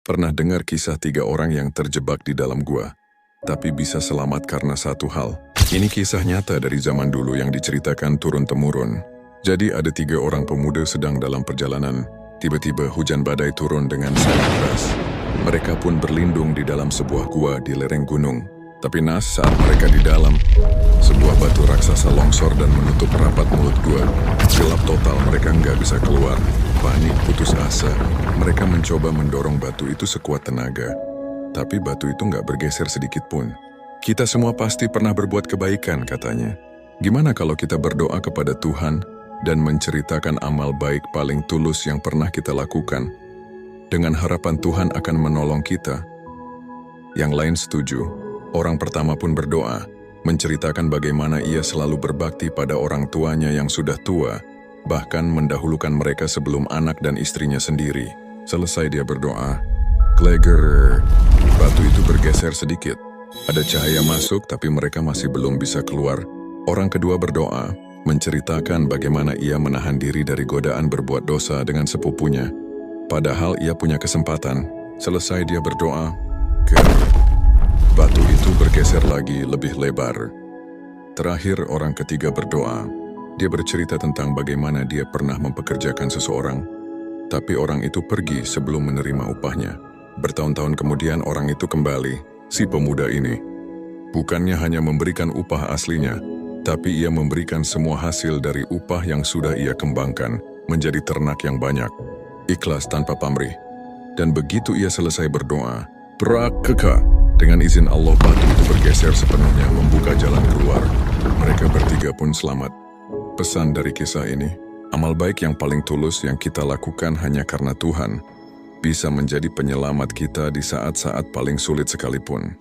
Pernah dengar kisah 3 orang yang terjebak di dalam gua, tapi bisa selamat karena satu hal. Ini kisah nyata dari zaman dulu yang diceritakan turun-temurun. Jadi ada 3 orang pemuda sedang dalam perjalanan. Tiba-tiba hujan badai turun dengan sangat deras. Mereka pun berlindung di dalam sebuah gua di lereng gunung. Tapi saat mereka di dalam, sebuah batu raksasa longsor dan menutup rapat mulut gua. Gelap total, mereka nggak bisa keluar. Panik, putus asa. Mereka mencoba mendorong batu itu sekuat tenaga. Tapi batu itu nggak bergeser sedikit pun. Kita semua pasti pernah berbuat kebaikan, katanya. Gimana kalau kita berdoa kepada Tuhan dan menceritakan amal baik paling tulus yang pernah kita lakukan? Dengan harapan Tuhan akan menolong kita. Yang lain setuju. Orang pertama pun berdoa, menceritakan bagaimana ia selalu berbakti pada orang tuanya yang sudah tua, bahkan mendahulukan mereka sebelum anak dan istrinya sendiri. Selesai dia berdoa, Kleger, batu itu bergeser sedikit. Ada cahaya masuk tapi mereka masih belum bisa keluar. Orang kedua berdoa, menceritakan bagaimana ia menahan diri dari godaan berbuat dosa dengan sepupunya. Padahal ia punya kesempatan. Selesai dia berdoa, batu itu bergeser lagi lebih lebar. Terakhir orang ketiga berdoa. Dia bercerita tentang bagaimana dia pernah mempekerjakan seseorang, tapi orang itu pergi sebelum menerima upahnya. Bertahun-tahun kemudian orang itu kembali, si pemuda ini. Bukannya hanya memberikan upah aslinya, tapi ia memberikan semua hasil dari upah yang sudah ia kembangkan menjadi ternak yang banyak. Ikhlas tanpa pamrih. Dan begitu ia selesai berdoa, prakeka. Dengan izin Allah, batu itu bergeser sepenuhnya membuka jalan keluar. Mereka bertiga pun selamat. Pesan dari kisah ini, amal baik yang paling tulus yang kita lakukan hanya karena Tuhan bisa menjadi penyelamat kita di saat-saat paling sulit sekalipun.